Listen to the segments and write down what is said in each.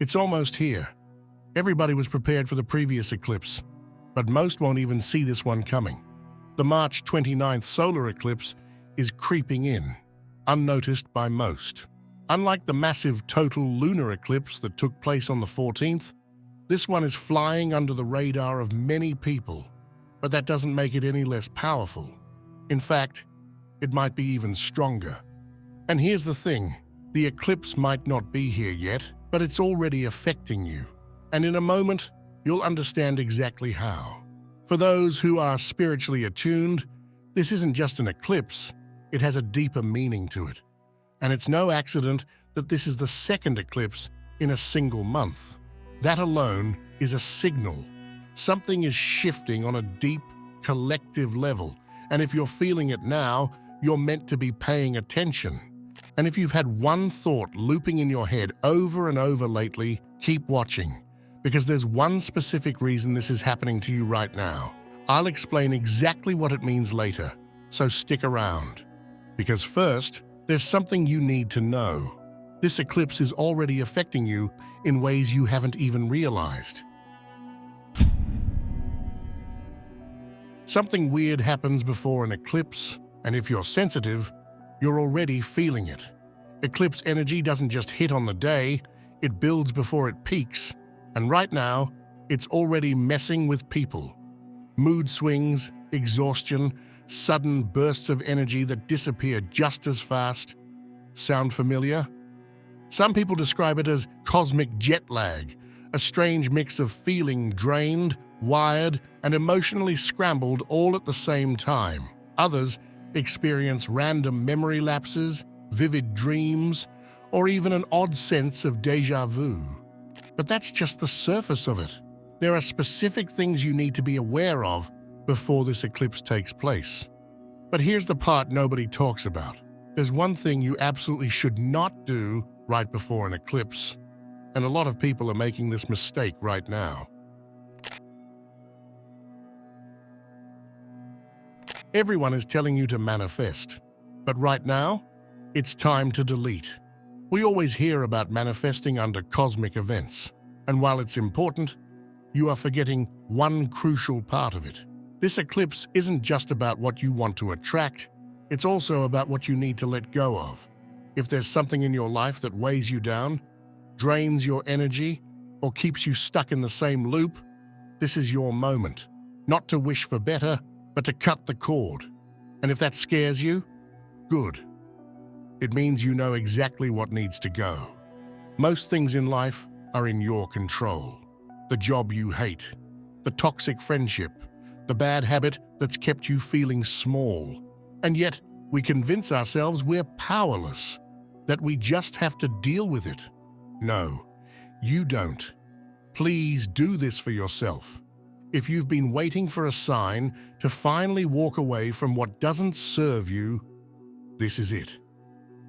It's almost here. Everybody was prepared for the previous eclipse, but most won't even see this one coming. The March 29th solar eclipse is creeping in, unnoticed by most. Unlike the massive total lunar eclipse that took place on the 14th, this one is flying under the radar of many people, but that doesn't make it any less powerful. In fact, it might be even stronger. And here's the thing, the eclipse might not be here yet, but it's already affecting you. And in a moment, you'll understand exactly how. For those who are spiritually attuned, this isn't just an eclipse, it has a deeper meaning to it. And it's no accident that this is the second eclipse in a single month. That alone is a signal. Something is shifting on a deep, collective level. And if you're feeling it now, you're meant to be paying attention. And if you've had one thought looping in your head over and over lately, keep watching, because there's one specific reason this is happening to you right now. I'll explain exactly what it means later, so stick around. Because first, there's something you need to know. This eclipse is already affecting you in ways you haven't even realized. Something weird happens before an eclipse, and if you're sensitive, you're already feeling it. Eclipse energy doesn't just hit on the day, it builds before it peaks, and right now, it's already messing with people. Mood swings, exhaustion, sudden bursts of energy that disappear just as fast. Sound familiar? Some people describe it as cosmic jet lag, a strange mix of feeling drained, wired, and emotionally scrambled all at the same time. Others experience random memory lapses, vivid dreams, or even an odd sense of déjà vu. But that's just the surface of it. There are specific things you need to be aware of before this eclipse takes place. But here's the part nobody talks about. There's one thing you absolutely should not do right before an eclipse, and a lot of people are making this mistake right now. Everyone is telling you to manifest, but right now, it's time to delete. We always hear about manifesting under cosmic events, and while it's important, you are forgetting one crucial part of it. This eclipse isn't just about what you want to attract, it's also about what you need to let go of. If there's something in your life that weighs you down, drains your energy, or keeps you stuck in the same loop, this is your moment. Not to wish for better, but to cut the cord. And if that scares you, good. It means you know exactly what needs to go. Most things in life are in your control. The job you hate, the toxic friendship, the bad habit that's kept you feeling small. And yet, we convince ourselves we're powerless, that we just have to deal with it. No, you don't. Please do this for yourself. If you've been waiting for a sign to finally walk away from what doesn't serve you, this is it.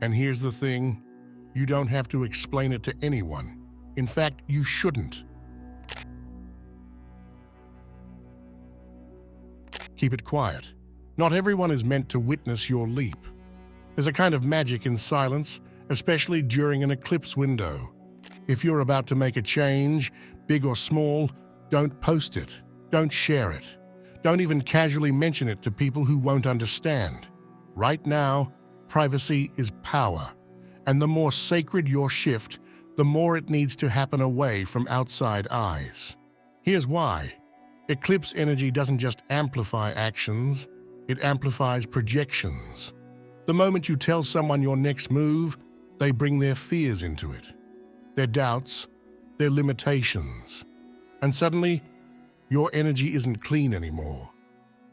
And here's the thing, you don't have to explain it to anyone. In fact, you shouldn't. Keep it quiet. Not everyone is meant to witness your leap. There's a kind of magic in silence, especially during an eclipse window. If you're about to make a change, big or small, don't post it. Don't share it. Don't even casually mention it to people who won't understand. Right now, privacy is power, and the more sacred your shift, the more it needs to happen away from outside eyes. Here's why. Eclipse energy doesn't just amplify actions, it amplifies projections. The moment you tell someone your next move, they bring their fears into it, their doubts, their limitations. And suddenly, your energy isn't clean anymore.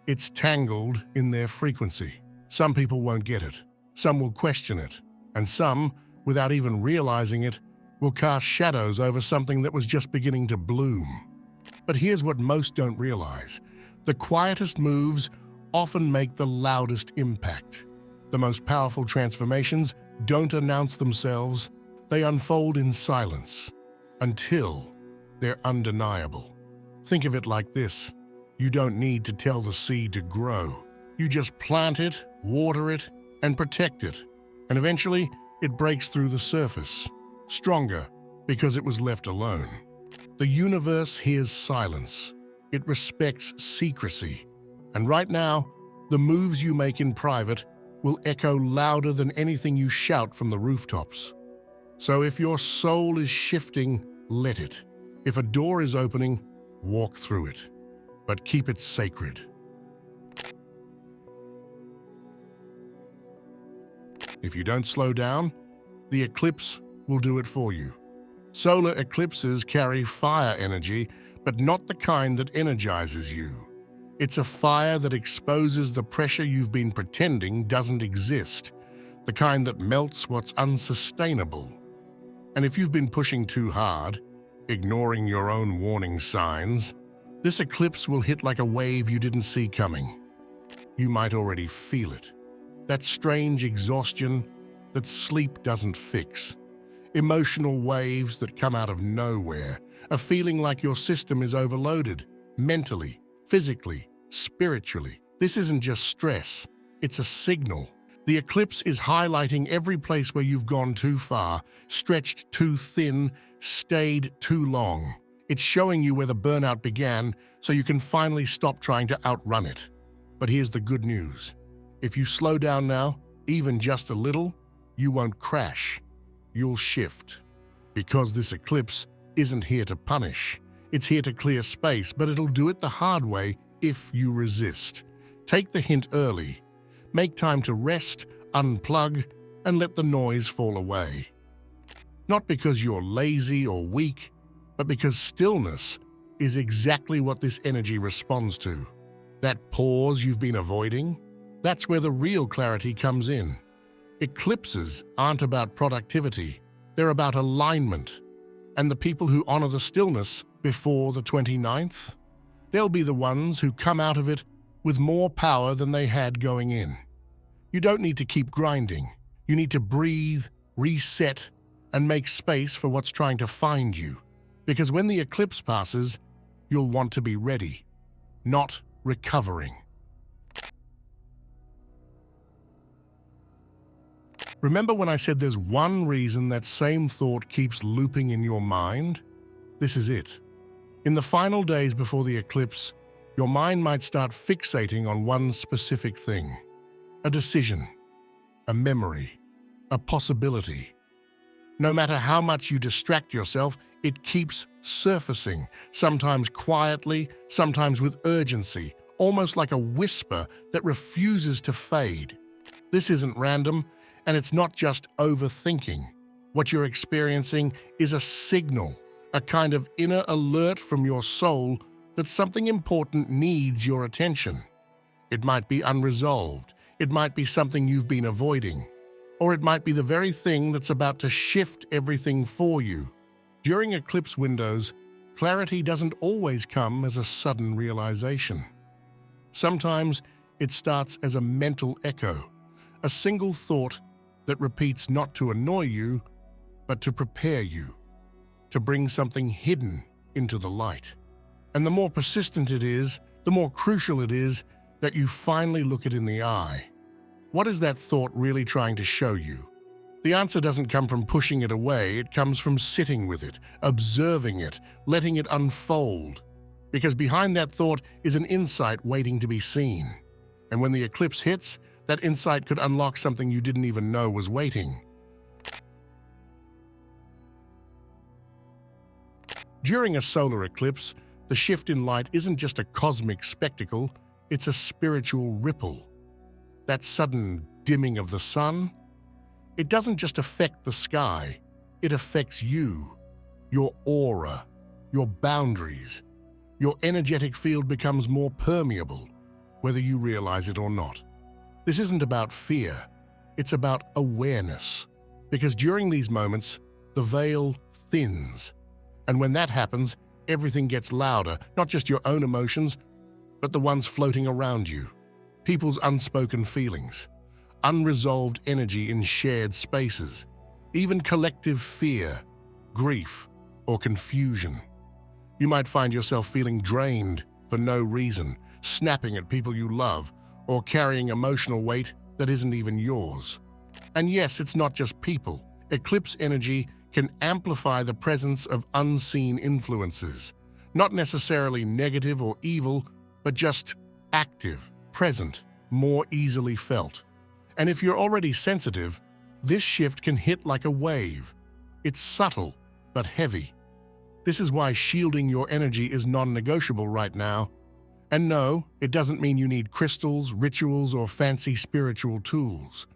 It's tangled in their frequency. Some people won't get it, some will question it, and some, without even realizing it, will cast shadows over something that was just beginning to bloom. But here's what most don't realize. The quietest moves often make the loudest impact. The most powerful transformations don't announce themselves, they unfold in silence until they're undeniable. Think of it like this. You don't need to tell the seed to grow. You just plant it, water it, and protect it. And eventually, it breaks through the surface, stronger, because it was left alone. The universe hears silence. It respects secrecy. And right now, the moves you make in private will echo louder than anything you shout from the rooftops. So if your soul is shifting, let it. If a door is opening, walk through it. But keep it sacred. If you don't slow down, the eclipse will do it for you. Solar eclipses carry fire energy, but not the kind that energizes you. It's a fire that exposes the pressure you've been pretending doesn't exist, the kind that melts what's unsustainable. And if you've been pushing too hard, ignoring your own warning signs, this eclipse will hit like a wave you didn't see coming. You might already feel it. That strange exhaustion that sleep doesn't fix. Emotional waves that come out of nowhere, a feeling like your system is overloaded, mentally, physically, spiritually. This isn't just stress, it's a signal. The eclipse is highlighting every place where you've gone too far, stretched too thin, stayed too long. It's showing you where the burnout began so you can finally stop trying to outrun it. But here's the good news. If you slow down now, even just a little, you won't crash. You'll shift. Because this eclipse isn't here to punish. It's here to clear space, but it'll do it the hard way if you resist. Take the hint early. Make time to rest, unplug, and let the noise fall away. Not because you're lazy or weak, but because stillness is exactly what this energy responds to. That pause you've been avoiding, that's where the real clarity comes in. Eclipses aren't about productivity, they're about alignment. And the people who honor the stillness before the 29th, they'll be the ones who come out of it with more power than they had going in. You don't need to keep grinding. You need to breathe, reset, and make space for what's trying to find you. Because when the eclipse passes, you'll want to be ready, not recovering. Remember when I said there's one reason that same thought keeps looping in your mind? This is it. In the final days before the eclipse, your mind might start fixating on one specific thing. A decision, a memory, a possibility. No matter how much you distract yourself, it keeps surfacing, sometimes quietly, sometimes with urgency, almost like a whisper that refuses to fade. This isn't random. And it's not just overthinking. What you're experiencing is a signal, a kind of inner alert from your soul that something important needs your attention. It might be unresolved, it might be something you've been avoiding, or it might be the very thing that's about to shift everything for you. During eclipse windows, clarity doesn't always come as a sudden realization. Sometimes it starts as a mental echo, a single thought that repeats not to annoy you, but to prepare you, to bring something hidden into the light. And the more persistent it is, the more crucial it is that you finally look it in the eye. What is that thought really trying to show you? The answer doesn't come from pushing it away, it comes from sitting with it, observing it, letting it unfold. Because behind that thought is an insight waiting to be seen. And when the eclipse hits, that insight could unlock something you didn't even know was waiting. During a solar eclipse, the shift in light isn't just a cosmic spectacle, it's a spiritual ripple. That sudden dimming of the sun, it doesn't just affect the sky, it affects you, your aura, your boundaries. Your energetic field becomes more permeable, whether you realize it or not. This isn't about fear, it's about awareness. Because during these moments, the veil thins. And when that happens, everything gets louder, not just your own emotions, but the ones floating around you. People's unspoken feelings, unresolved energy in shared spaces, even collective fear, grief, or confusion. You might find yourself feeling drained for no reason, snapping at people you love, or carrying emotional weight that isn't even yours. And yes, it's not just people. Eclipse energy can amplify the presence of unseen influences, not necessarily negative or evil, but just active, present, more easily felt. And if you're already sensitive, this shift can hit like a wave. It's subtle, but heavy. This is why shielding your energy is non-negotiable right now. And no, it doesn't mean you need crystals, rituals, or fancy spiritual tools.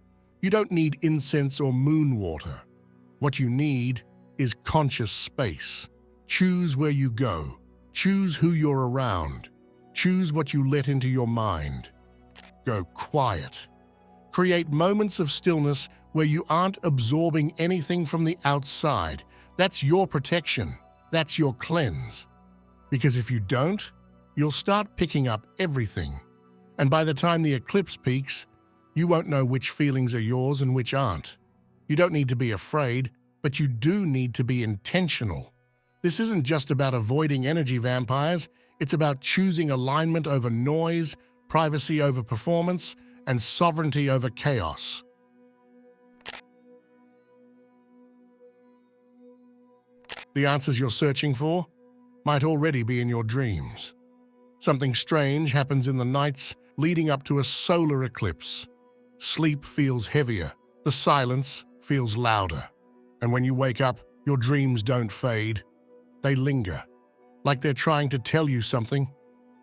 You don't need incense or moon water. What you need is conscious space. Choose where you go. Choose who you're around. Choose what you let into your mind. Go quiet. Create moments of stillness where you aren't absorbing anything from the outside. That's your protection. That's your cleanse. Because if you don't, you'll start picking up everything. And by the time the eclipse peaks, you won't know which feelings are yours and which aren't. You don't need to be afraid, but you do need to be intentional. This isn't just about avoiding energy vampires, it's about choosing alignment over noise, privacy over performance, and sovereignty over chaos. The answers you're searching for might already be in your dreams. Something strange happens in the nights leading up to a solar eclipse. Sleep feels heavier, the silence feels louder. And when you wake up, your dreams don't fade. They linger, like they're trying to tell you something,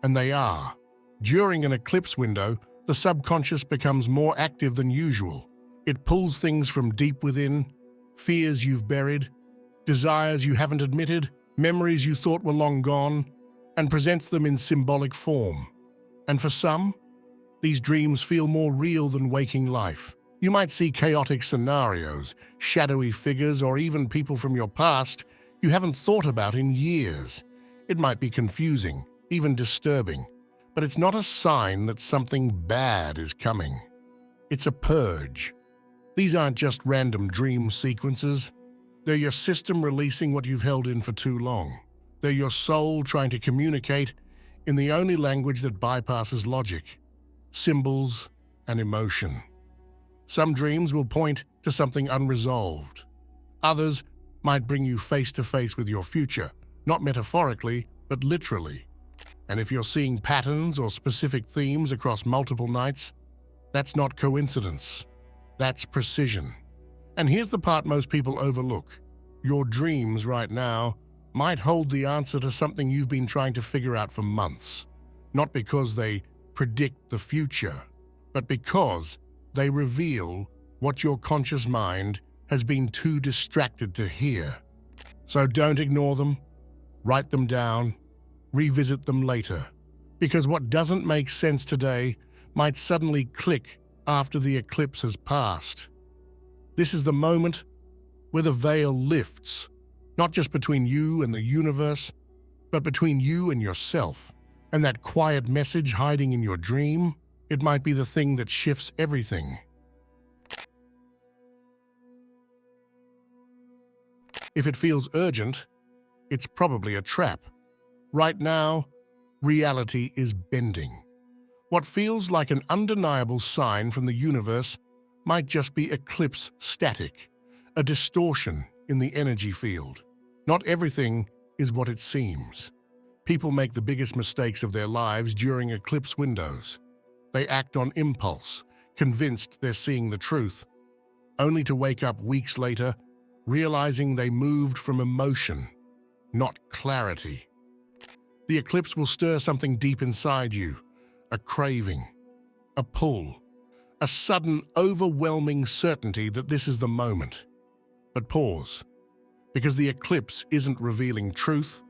and they are. During an eclipse window, the subconscious becomes more active than usual. It pulls things from deep within, fears you've buried, desires you haven't admitted, memories you thought were long gone, and presents them in symbolic form. And for some, these dreams feel more real than waking life. You might see chaotic scenarios, shadowy figures, or even people from your past you haven't thought about in years. It might be confusing, even disturbing, but it's not a sign that something bad is coming. It's a purge. These aren't just random dream sequences. They're your system releasing what you've held in for too long. They're your soul trying to communicate in the only language that bypasses logic, symbols and emotion. Some dreams will point to something unresolved. Others might bring you face to face with your future, not metaphorically, but literally. And if you're seeing patterns or specific themes across multiple nights, that's not coincidence. That's precision. And here's the part most people overlook. Your dreams right now might hold the answer to something you've been trying to figure out for months. Not because they predict the future, but because they reveal what your conscious mind has been too distracted to hear. So don't ignore them. Write them down. Revisit them later. Because what doesn't make sense today might suddenly click after the eclipse has passed. This is the moment where the veil lifts, not just between you and the universe, but between you and yourself. And that quiet message hiding in your dream, it might be the thing that shifts everything. If it feels urgent, it's probably a trap. Right now, reality is bending. What feels like an undeniable sign from the universe might just be eclipse static, a distortion in the energy field. Not everything is what it seems. People make the biggest mistakes of their lives during eclipse windows. They act on impulse, convinced they're seeing the truth, only to wake up weeks later realizing they moved from emotion, not clarity. The eclipse will stir something deep inside you, a craving, a pull, a sudden, overwhelming certainty that this is the moment. But pause, because the eclipse isn't revealing truth,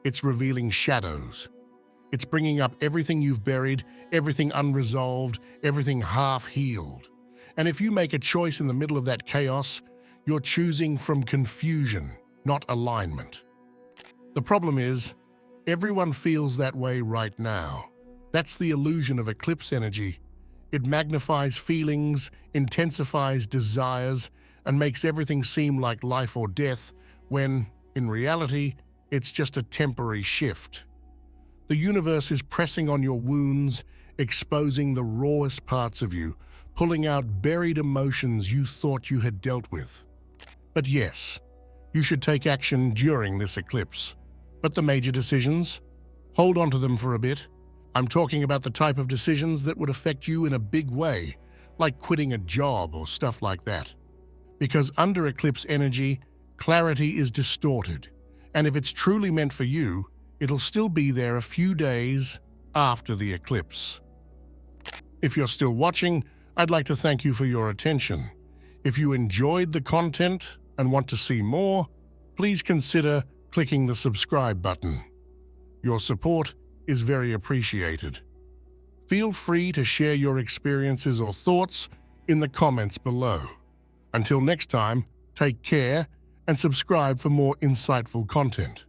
it's revealing shadows. It's bringing up everything you've buried, everything unresolved, everything half-healed. And if you make a choice in the middle of that chaos, you're choosing from confusion, not alignment. The problem is, everyone feels that way right now. That's the illusion of eclipse energy. It magnifies feelings, intensifies desires, and makes everything seem like life or death, when, in reality, it's just a temporary shift. The universe is pressing on your wounds, exposing the rawest parts of you, pulling out buried emotions you thought you had dealt with. But yes, you should take action during this eclipse. But the major decisions? Hold on to them for a bit. I'm talking about the type of decisions that would affect you in a big way, like quitting a job or stuff like that. Because under eclipse energy, clarity is distorted, and if it's truly meant for you, it'll still be there a few days after the eclipse. If you're still watching, I'd like to thank you for your attention. If you enjoyed the content and want to see more, please consider clicking the subscribe button. Your support is very appreciated. Feel free to share your experiences or thoughts in the comments below. Until next time, take care and subscribe for more insightful content.